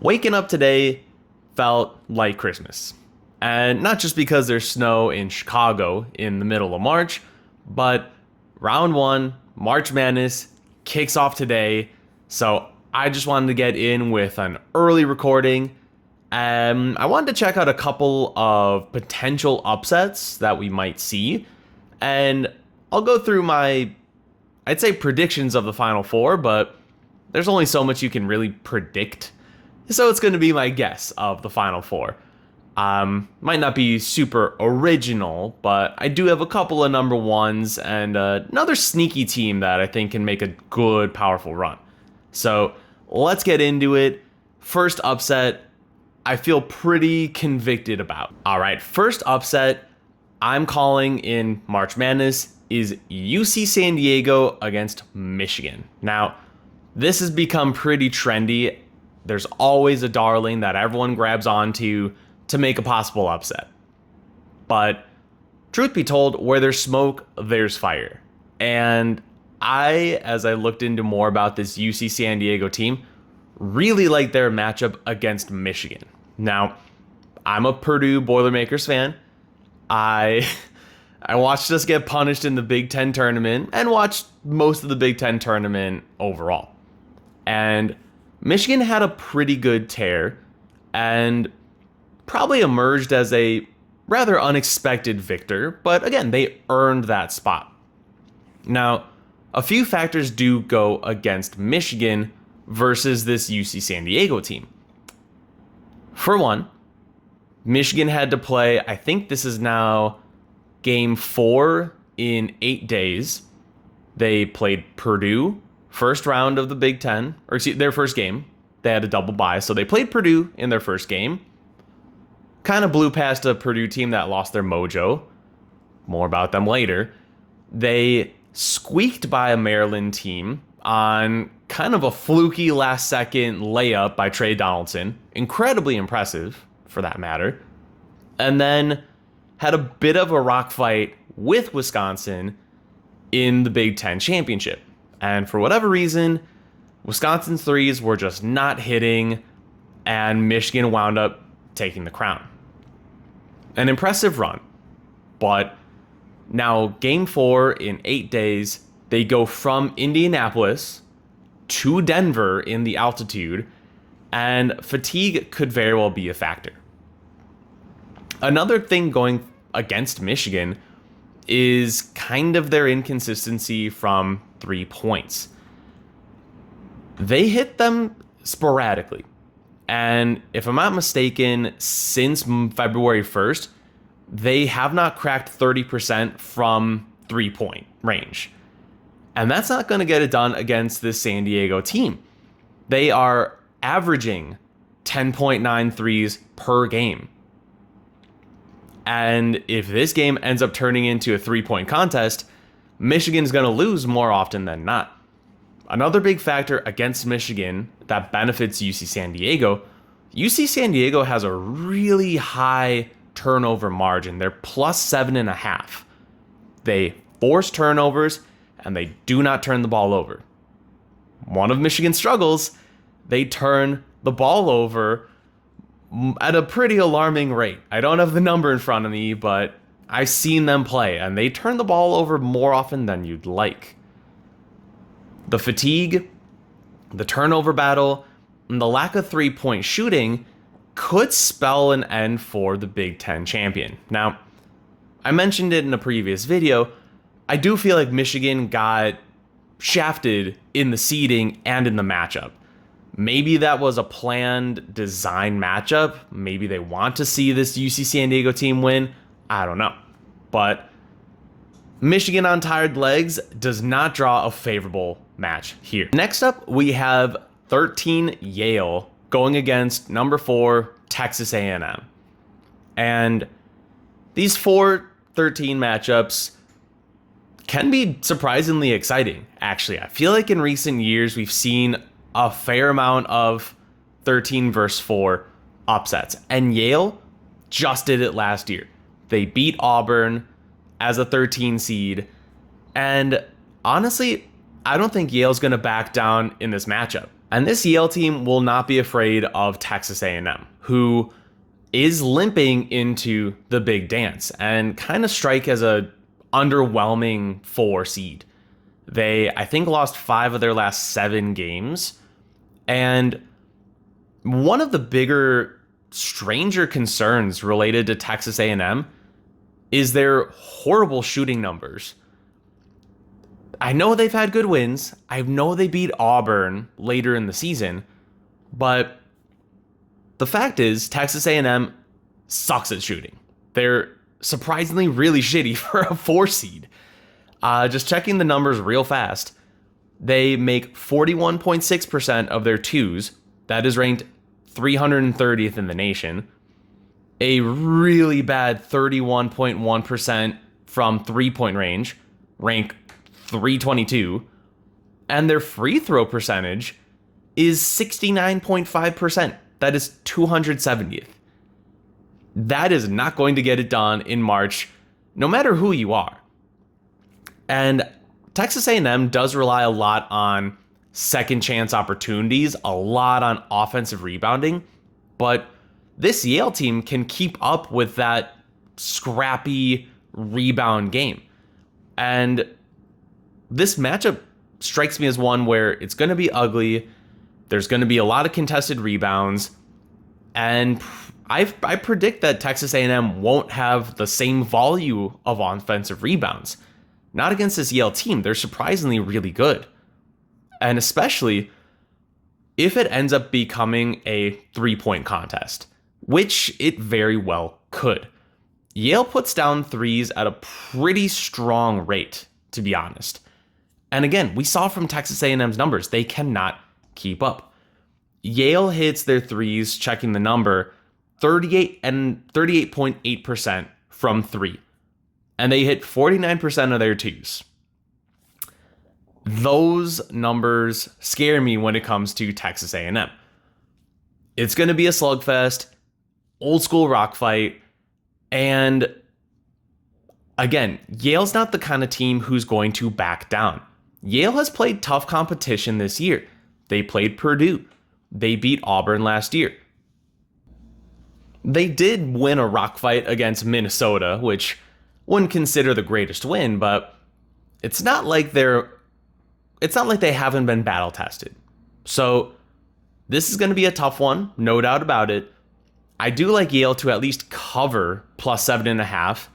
Waking up today felt like Christmas. And not just because there's snow in Chicago in the middle of March, but round one, March Madness, kicks off today. So I just wanted to get in with an early recording. I wanted to check out a couple of potential upsets that we might see. And I'll go through I'd say predictions of the Final Four, but there's only so much you can really predict. So it's going to be my guess of the Final Four. Might not be super original, but I do have a couple of number ones and another sneaky team that I think can make a good, powerful run. So let's get into it. First upset, I feel pretty convicted about. All right, first upset I'm calling in March Madness is UC San Diego against Michigan. Now, this has become pretty trendy. There's always a darling that everyone grabs onto to make a possible upset. But truth be told, where there's smoke, there's fire. And as I looked into more about this UC San Diego team, really like their matchup against Michigan. Now, I'm a Purdue Boilermakers fan. I watched us get punished in the Big Ten tournament and watched most of the Big Ten tournament overall. And Michigan had a pretty good tear and probably emerged as a rather unexpected victor, but again, they earned that spot. Now, a few factors do go against Michigan versus this UC San Diego team. For one, Michigan had to play, I think this is now game 4 in 8 days. They played Purdue, first round of the Big Ten, or excuse their first game. They had a double bye, so they played Purdue in their first game. Kind of blew past a Purdue team that lost their mojo. More about them later. They squeaked by a Maryland team on kind of a fluky last-second layup by Trey Donaldson. Incredibly impressive, for that matter. And then had a bit of a rock fight with Wisconsin in the Big Ten championship. And for whatever reason, Wisconsin's threes were just not hitting, and Michigan wound up taking the crown. An impressive run, but now game 4 in 8 days, they go from Indianapolis to Denver in the altitude, and fatigue could very well be a factor. Another thing going against Michigan is kind of their inconsistency from 3 points. They hit them sporadically. And if I'm not mistaken, since February 1st, they have not cracked 30% from 3-point range. And that's not going to get it done against this San Diego team. They are averaging 10.9 threes per game. And if this game ends up turning into a 3-point contest, Michigan's going to lose more often than not. Another big factor against Michigan that benefits UC San Diego, UC San Diego has a really high turnover margin. They're plus 7.5. They force turnovers and they do not turn the ball over. One of Michigan's struggles, they turn the ball over at a pretty alarming rate. I don't have the number in front of me, but I've seen them play, and they turn the ball over more often than you'd like. The fatigue, the turnover battle, and the lack of 3-point shooting could spell an end for the Big Ten champion. Now, I mentioned it in a previous video. I do feel like Michigan got shafted in the seeding and in the matchup. Maybe that was a planned design matchup. Maybe they want to see this UC San Diego team win. I don't know. But Michigan on tired legs does not draw a favorable match here. Next up, we have 13 Yale going against number 4 Texas A&M. And these 4-13 matchups can be surprisingly exciting, actually. I feel like in recent years we've seen a fair amount of 13 versus 4 upsets. And Yale just did it last year. They beat Auburn as a 13 seed. And honestly, I don't think Yale's going to back down in this matchup. And this Yale team will not be afraid of Texas A&M, who is limping into the big dance and kind of strike as a underwhelming 4 seed. They, I think, lost 5 of their last 7 games. And one of the bigger, stranger concerns related to Texas A&M is their horrible shooting numbers. I know they've had good wins. I know they beat Auburn later in the season, but the fact is Texas A&M sucks at shooting. They're surprisingly really shitty for a 4 seed. Just checking the numbers real fast, they make 41.6% of their twos. That is ranked 330th in the nation. A really bad 31.1% from 3-point range, rank 322, and their free throw percentage is 69.5%. That is 270th. That is not going to get it done in March, no matter who you are. And Texas A&M does rely a lot on second chance opportunities, a lot on offensive rebounding, but this Yale team can keep up with that scrappy rebound game. And this matchup strikes me as one where it's going to be ugly. There's going to be a lot of contested rebounds. And I predict that Texas A&M won't have the same volume of offensive rebounds. Not against this Yale team. They're surprisingly really good. And especially if it ends up becoming a 3-point contest, which it very well could. Yale puts down threes at a pretty strong rate, to be honest. And again, we saw from Texas A&M's numbers, they cannot keep up. Yale hits their threes, checking the number, 38.8% from 3. And they hit 49% of their twos. Those numbers scare me when it comes to Texas A&M. It's going to be a slugfest, old school rock fight, and again, Yale's not the kind of team who's going to back down. Yale has played tough competition this year. They played Purdue. They beat Auburn last year. They did win a rock fight against Minnesota, which wouldn't consider the greatest win, but it's not like they haven't been battle tested. So this is going to be a tough one, no doubt about it. I do like Yale to at least cover plus 7.5,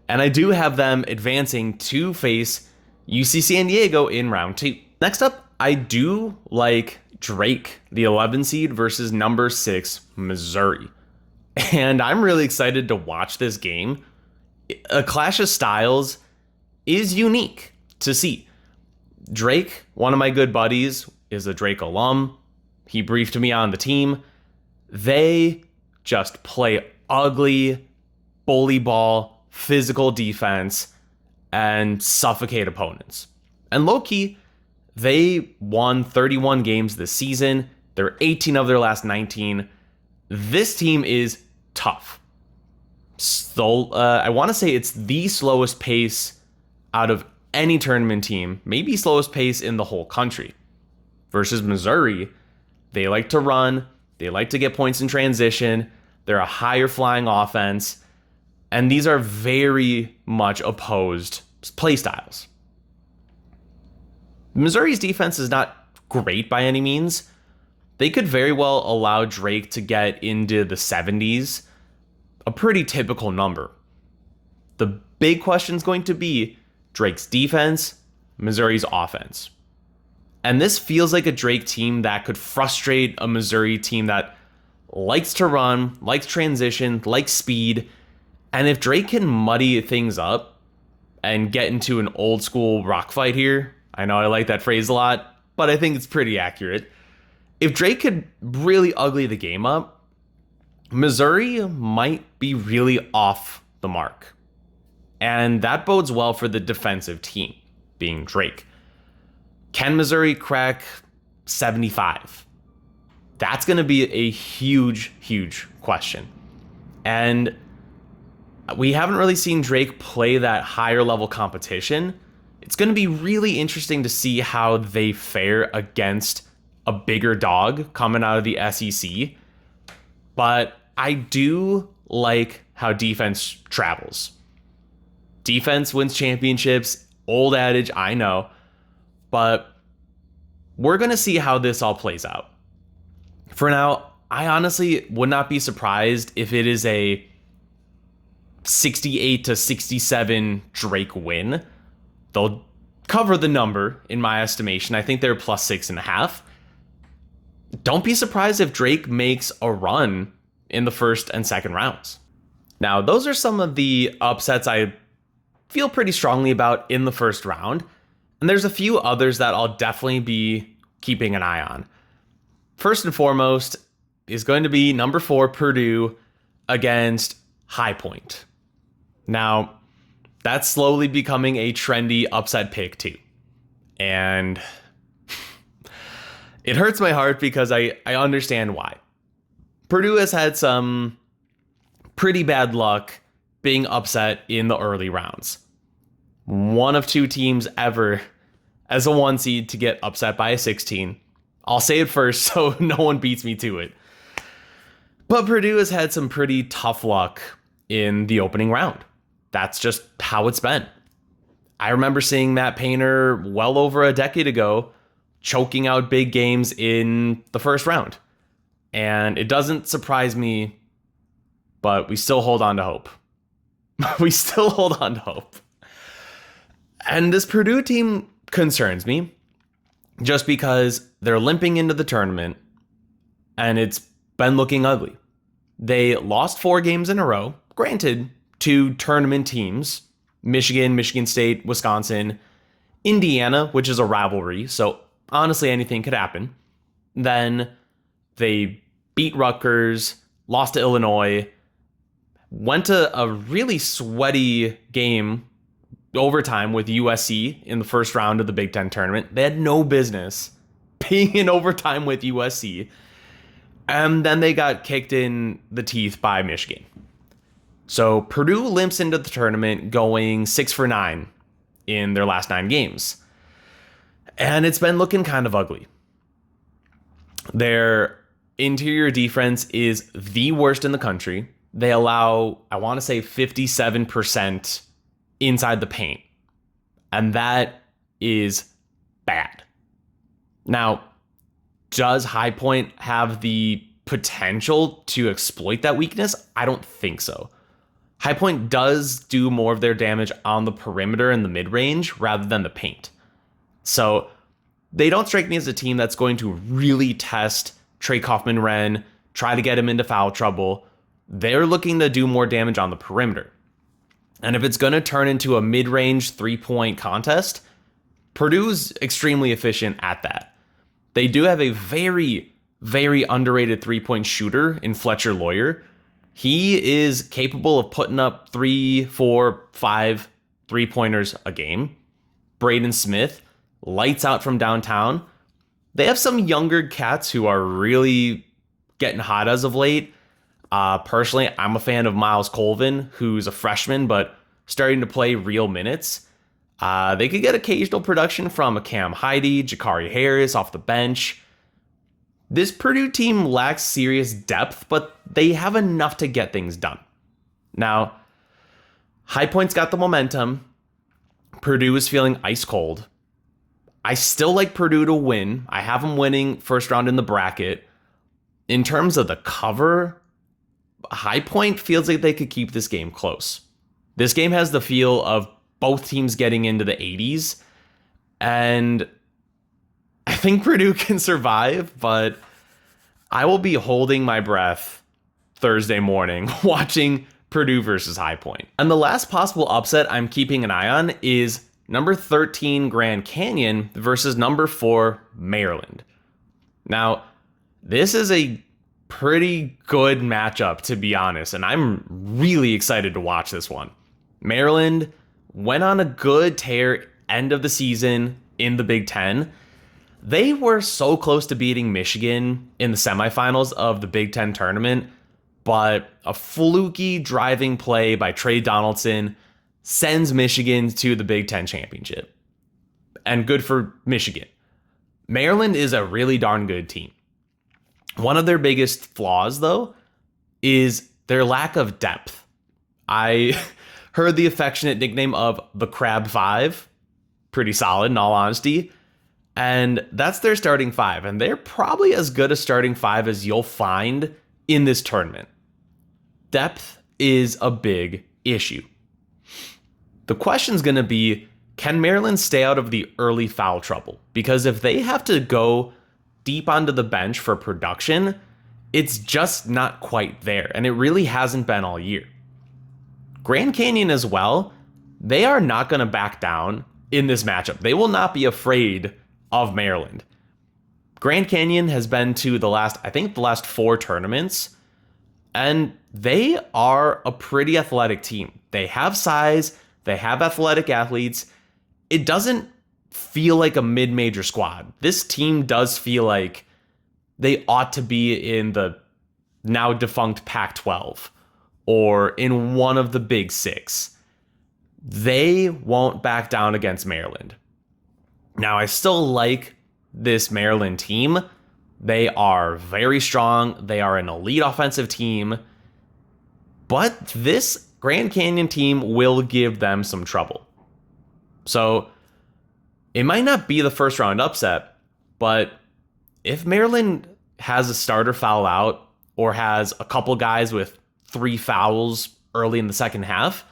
and I do have them advancing to face UC San Diego in round 2. Next up, I do like Drake, the 11 seed versus number 6 Missouri. And I'm really excited to watch this game. A clash of styles is unique to see. Drake, one of my good buddies, is a Drake alum. He briefed me on the team. They just play ugly, bully ball, physical defense, and suffocate opponents. And low-key, they won 31 games this season. They're 18 of their last 19. This team is tough. So, I want to say it's the slowest pace out of any tournament team, maybe slowest pace in the whole country. Versus Missouri, they like to run, they like to get points in transition, they're a higher flying offense, and these are very much opposed play styles. Missouri's defense is not great by any means. They could very well allow Drake to get into the 70s, a pretty typical number. The big question is going to be Drake's defense, Missouri's offense. And this feels like a Drake team that could frustrate a Missouri team that likes to run, likes transition, likes speed. And if Drake can muddy things up and get into an old school rock fight here, I know I like that phrase a lot, but I think it's pretty accurate. If Drake could really ugly the game up, Missouri might be really off the mark. And that bodes well for the defensive team, being Drake. Can Missouri crack 75? That's going to be a huge, huge question. And we haven't really seen Drake play that higher level competition. It's going to be really interesting to see how they fare against a bigger dog coming out of the SEC, but I do like how defense travels. Defense wins championships, old adage, I know, but we're going to see how this all plays out. For now, I honestly would not be surprised if it is a 68-67 Drake win. They'll cover the number in my estimation. I think they're plus 6.5. Don't be surprised if Drake makes a run in the first and second rounds. Now, those are some of the upsets I feel pretty strongly about in the first round. And there's a few others that I'll definitely be keeping an eye on. First and foremost is going to be number 4, Purdue against High Point. Now, that's slowly becoming a trendy upset pick too. And it hurts my heart because I understand why. Purdue has had some pretty bad luck being upset in the early rounds. One of 2 teams ever as a 1 seed to get upset by a 16. I'll say it first so no one beats me to it. But Purdue has had some pretty tough luck in the opening round. That's just how it's been. I remember seeing Matt Painter well over a decade ago choking out big games in the first round. And it doesn't surprise me, but we still hold on to hope. We still hold on to hope. And this Purdue team concerns me just because they're limping into the tournament and it's been looking ugly. They lost 4 games in a row, granted, to tournament teams, Michigan, Michigan State, Wisconsin, Indiana, which is a rivalry, so honestly anything could happen. Then they beat Rutgers, lost to Illinois, went to a really sweaty game overtime with USC in the first round of the Big Ten tournament. They had no business being in overtime with USC. And then they got kicked in the teeth by Michigan. So Purdue limps into the tournament going 6-9 in their last 9 games. And it's been looking kind of ugly. Their interior defense is the worst in the country. They allow, I want to say, 57% inside the paint. And that is bad. Now, does High Point have the potential to exploit that weakness? I don't think so. High Point does do more of their damage on the perimeter and the mid-range rather than the paint. So they don't strike me as a team that's going to really test Trey Kaufman-Renn, try to get him into foul trouble. They're looking to do more damage on the perimeter. And if it's going to turn into a mid-range 3-point contest, Purdue's extremely efficient at that. They do have a very, very underrated 3-point shooter in Fletcher Loyer. He is capable of putting up 3, 4, 5 3-pointers a game. Braden Smith, lights out from downtown. They have some younger cats who are really getting hot as of late. Personally, I'm a fan of Miles Colvin, who's a freshman, but starting to play real minutes. They could get occasional production from a Cam Heide, Jakari Harris off the bench. This Purdue team lacks serious depth, but they have enough to get things done. Now, High Point's got the momentum. Purdue is feeling ice cold. I still like Purdue to win. I have them winning first round in the bracket. In terms of the cover, High Point feels like they could keep this game close. This game has the feel of both teams getting into the 80s, and I think Purdue can survive, but I will be holding my breath Thursday morning watching Purdue versus High Point. And the last possible upset I'm keeping an eye on is number 13 Grand Canyon versus number 4 Maryland. Now, this is a pretty good matchup, to be honest, and I'm really excited to watch this one. Maryland went on a good tear end of the season in the Big Ten. They were so close to beating Michigan in the semifinals of the Big Ten tournament, but a fluky driving play by Trey Donaldson sends Michigan to the Big Ten championship. And good for Michigan. Maryland is a really darn good team. One of their biggest flaws, though, is their lack of depth. I heard the affectionate nickname of the Crab Five. Pretty solid, in all honesty. And that's their starting five. And they're probably as good a starting five as you'll find in this tournament. Depth is a big issue. The question's going to be, can Maryland stay out of the early foul trouble? Because if they have to go deep onto the bench for production, it's just not quite there. And it really hasn't been all year. Grand Canyon as well, they are not going to back down in this matchup. They will not be afraid of Maryland. Grand Canyon has been to the last 4 tournaments, and they are a pretty athletic team. They have size, they have athletic athletes. It doesn't feel like a mid-major squad. This team does feel like they ought to be in the now defunct Pac-12 or in one of the Big Six. They won't back down against Maryland. Now, I still like this Maryland team. They are very strong. They are an elite offensive team. But this Grand Canyon team will give them some trouble. So it might not be the first round upset, but if Maryland has a starter foul out or has a couple guys with 3 fouls early in the second half,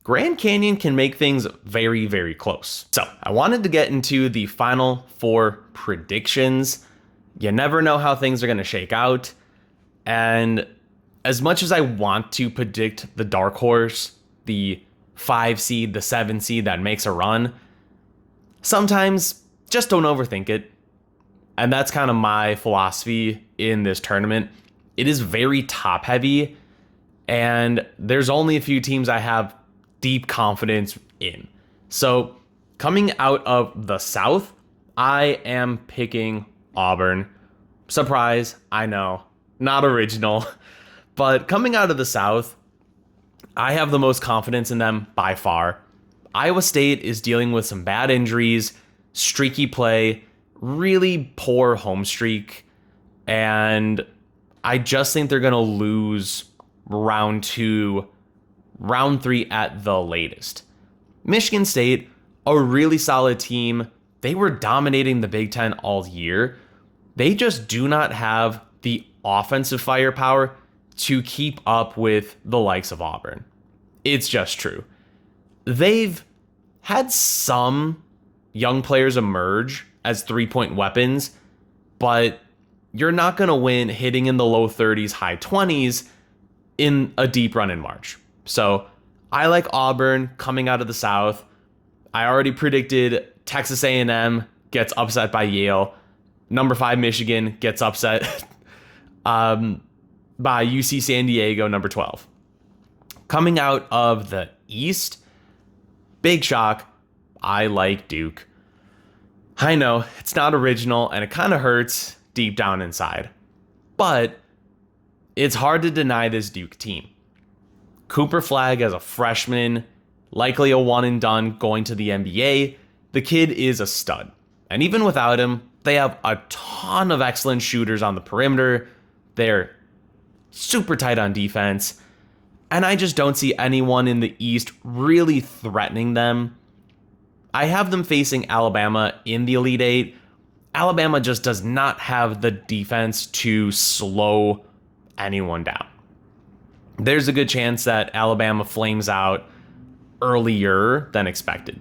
Grand Canyon can make things very, very close. So I wanted to get into the Final Four predictions. You never know how things are going to shake out. And as much as I want to predict the dark horse, the 5 seed, the 7 seed that makes a run, sometimes just don't overthink it. And that's kind of my philosophy in this tournament. It is very top heavy, and there's only a few teams I have deep confidence in. So coming out of the South, I am picking Auburn. Surprise, I know, not original. But coming out of the South, I have the most confidence in them by far. Iowa State is dealing with some bad injuries, streaky play, really poor home streak, and I just think they're going to lose round 2, round 3 at the latest. Michigan State, a really solid team. They were dominating the Big Ten all year. They just do not have the offensive firepower to keep up with the likes of Auburn. It's just true. They've had some young players emerge as 3-point weapons, but you're not going to win hitting in the low 30s, high 20s in a deep run in March. So I like Auburn coming out of the South. I already predicted Texas A&M gets upset by Yale. Number 5 Michigan gets upset by UC San Diego, number 12. Coming out of the East, big shock, I like Duke. I know, it's not original, and it kind of hurts deep down inside. But it's hard to deny this Duke team. Cooper Flagg as a freshman, likely a one and done going to the NBA. The kid is a stud. And even without him, they have a ton of excellent shooters on the perimeter. They're super tight on defense. And I just don't see anyone in the East really threatening them. I have them facing Alabama in the Elite Eight. Alabama just does not have the defense to slow anyone down. There's a good chance that Alabama flames out earlier than expected.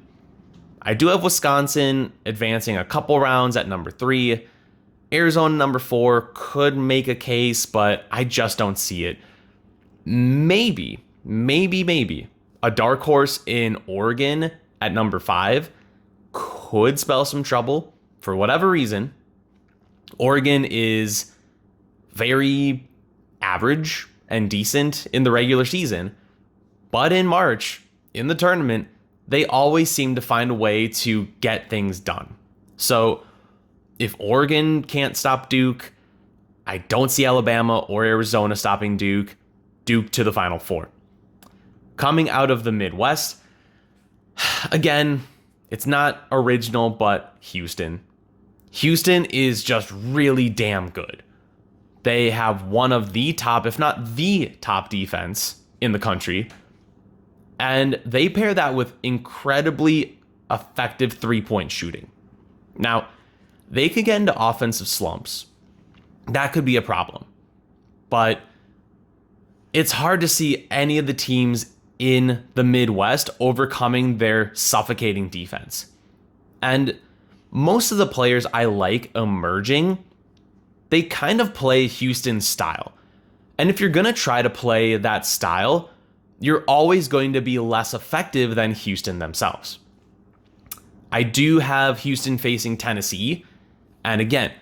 I do have Wisconsin advancing a couple rounds at number 3. Arizona number 4 could make a case, but I just don't see it. Maybe a dark horse in Oregon at number 5 could spell some trouble for whatever reason. Oregon is very average and decent in the regular season, but in March, in the tournament, they always seem to find a way to get things done. So if Oregon can't stop Duke, I don't see Alabama or Arizona stopping Duke. Duke to the Final Four. Coming out of the Midwest, again, it's not original, but Houston. Houston is just really damn good. They have one of the top, if not the top defense in the country. And they pair that with incredibly effective three-point shooting. Now, they could get into offensive slumps. That could be a problem. But it's hard to see any of the teams in the Midwest overcoming their suffocating defense. And most of the players I like emerging, they kind of play Houston's style. And if you're going to try to play that style, you're always going to be less effective than Houston themselves. I do have Houston facing Tennessee. And again,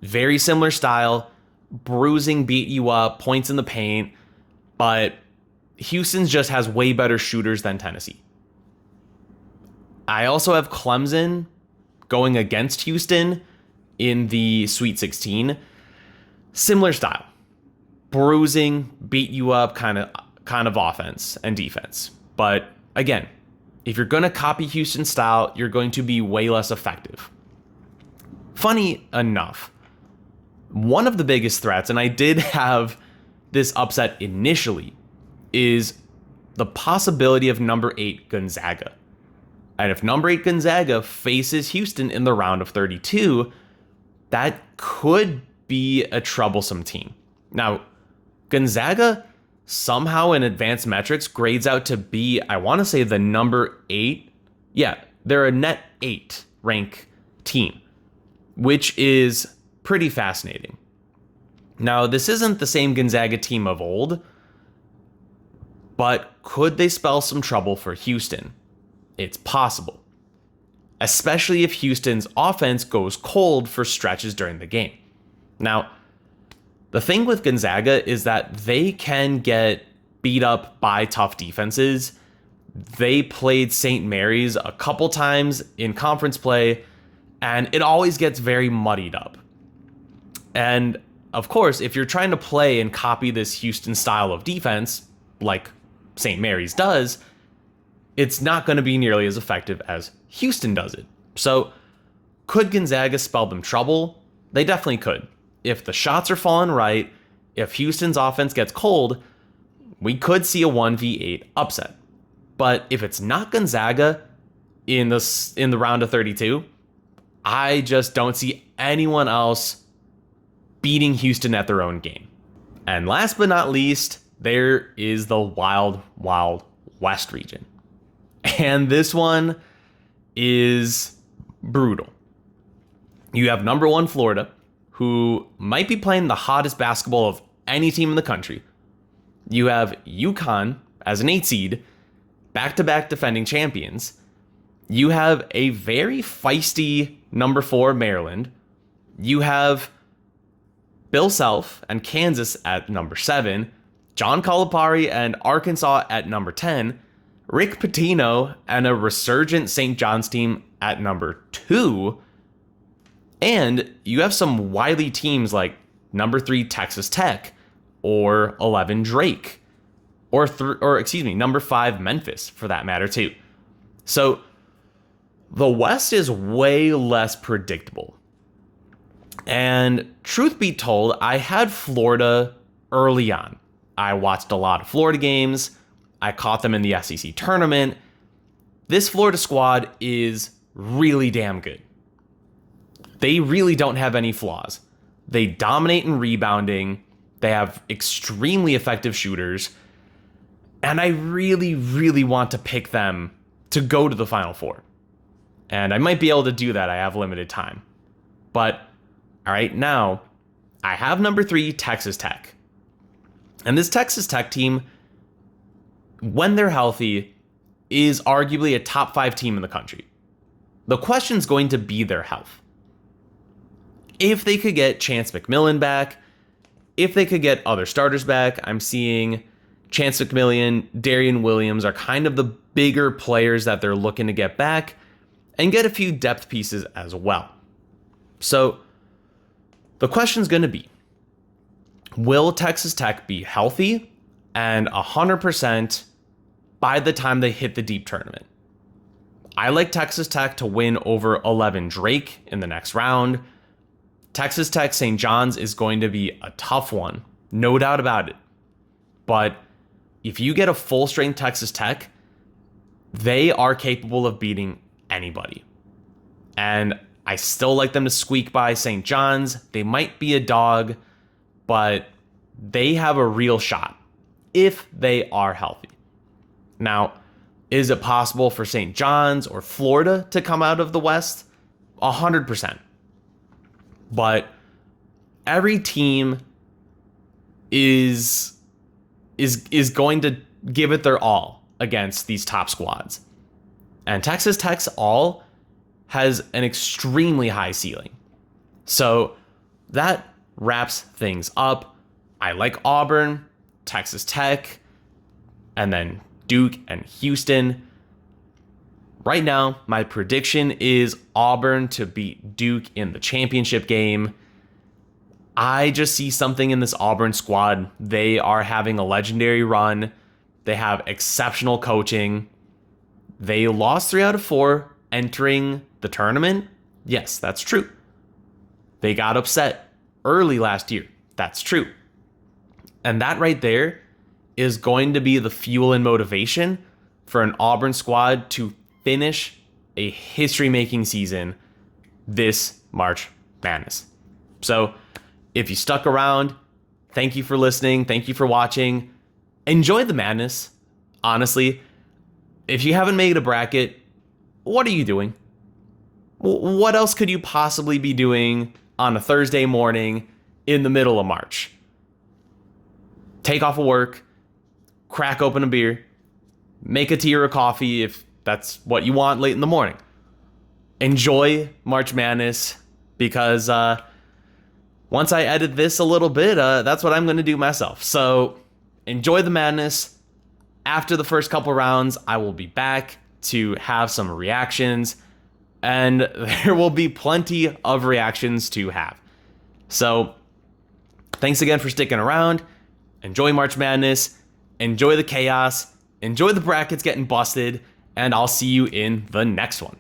very similar style, bruising, beat you up, points in the paint. But Houston just has way better shooters than Tennessee. I also have Clemson going against Houston in the Sweet 16. Similar style. Bruising, beat you up kind of offense and defense. But again, if you're going to copy Houston style, you're going to be way less effective. Funny enough, one of the biggest threats, and I did have this upset initially, is the possibility of number 8 Gonzaga. And if number 8 Gonzaga faces Houston in the round of 32, that could be a troublesome team. Now, Gonzaga somehow in advanced metrics grades out to be, I want to say, the number 8. Yeah, they're a net 8 rank team, which is pretty fascinating. Now, this isn't the same Gonzaga team of old, but could they spell some trouble for Houston? It's possible, especially if Houston's offense goes cold for stretches during the game. Now, the thing with Gonzaga is that they can get beat up by tough defenses. They played St. Mary's a couple times in conference play, and it always gets very muddied up. And of course, if you're trying to play and copy this Houston style of defense, like St. Mary's does, it's not going to be nearly as effective as Houston does it. So, could Gonzaga spell them trouble? They definitely could. If the shots are falling right, if Houston's offense gets cold, we could see a 1v8 upset. But if it's not Gonzaga in the round of 32, I just don't see anyone else beating Houston at their own game. And last but not least, there is the Wild Wild West region. And this one is brutal. You have number 1 Florida, who might be playing the hottest basketball of any team in the country. You have UConn as an 8 seed, back-to-back defending champions. You have a very feisty number 4 Maryland. You have Bill Self and Kansas at number 7, John Calipari and Arkansas at number 10, Rick Pitino and a resurgent St. John's team at number 2, and you have some wily teams like number 3 Texas Tech or 11 Drake or number 5 Memphis for that matter too. So the West is way less predictable. And truth be told, I had Florida early on. I watched a lot of Florida games. I caught them in the SEC tournament. This Florida squad is really damn good. They really don't have any flaws. They dominate in rebounding. They have extremely effective shooters. And I really, really want to pick them to go to the Final Four. And I might be able to do that. I have limited time. But, all right, now, I have number 3, Texas Tech. And this Texas Tech team, when they're healthy, is arguably a top 5 team in the country. The question's going to be their health. If they could get Chance McMillan back, if they could get other starters back, I'm seeing Chance McMillan, Darian Williams are kind of the bigger players that they're looking to get back and get a few depth pieces as well. So the question's going to be, will Texas Tech be healthy and 100% by the time they hit the deep tournament? I like Texas Tech to win over 11 Drake in the next round. Texas Tech St. John's is going to be a tough one, no doubt about it. But if you get a full strength Texas Tech, they are capable of beating anybody. And I still like them to squeak by St. John's. They might be a dog, but they have a real shot if they are healthy. Now, is it possible for St. John's or Florida to come out of the West? 100%. But every team is going to give it their all against these top squads. And Texas Tech's all has an extremely high ceiling. So that wraps things up. I like Auburn, Texas Tech, and then Duke and Houston. Right now, my prediction is Auburn to beat Duke in the championship game. I just see something in this Auburn squad. They are having a legendary run. They have exceptional coaching. They lost 3 out of 4 entering the tournament. Yes, that's true. They got upset early last year. That's true. And that right there is going to be the fuel and motivation for an Auburn squad to finish a history-making season this March Madness. So if you stuck around, thank you for listening. Thank you for watching. Enjoy the madness. Honestly, if you haven't made a bracket, what are you doing? What else could you possibly be doing on a Thursday morning in the middle of March? Take off of work, crack open a beer, make a tea or a coffee if that's what you want late in the morning. Enjoy March Madness because once I edit this a little bit, that's what I'm going to do myself. So enjoy the madness. After the first couple rounds, I will be back to have some reactions, and there will be plenty of reactions to have. So thanks again for sticking around. Enjoy March Madness. Enjoy the chaos. Enjoy the brackets getting busted. And I'll see you in the next one.